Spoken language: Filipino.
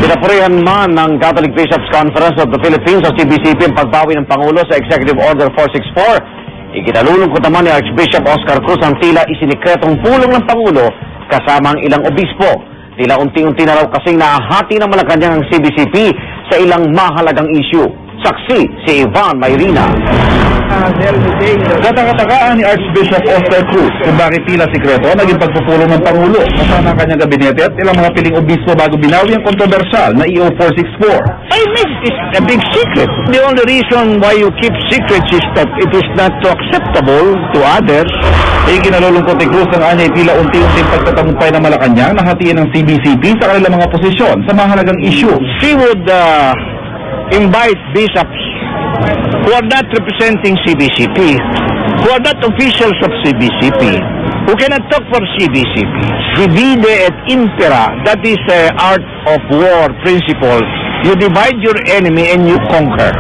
Pinapurihan man ng Catholic Bishops Conference of the Philippines o CBCP ang pagbawi ng Pangulo sa Executive Order 464. Ikinalulungkot naman ni Archbishop Oscar Cruz ang tila isinikretong pulong ng Pangulo kasama ang ilang obispo. Tila unti-unti na raw kasing nahati ng Malacanang ang CBCP sa ilang mahalagang issue. Saksi si Ivan Mayrina. Kataka-takaan ni Archbishop Oscar Cruz kung bakit tila sikreto naging pagpupulong ng Pangulo kasama ang kanyang gabinete at ilang mga piling obispo bago binawi ang kontrobersyal na EO 464. I make this a big secret. The only reason why you keep secrets is that it is not acceptable to others. Ikinalulungkot ni Cruz ang anyay tila unti-unting pagtatagumpay ng Malacanang na hatiin ng CBCP sa kanilang mga posisyon sa mahalagang issue. She would invite bishops who are not representing CBCP, who are not officials of CBCP, who cannot talk for CBCP. Divide et impera, that is art of war principle. You divide your enemy and you conquer.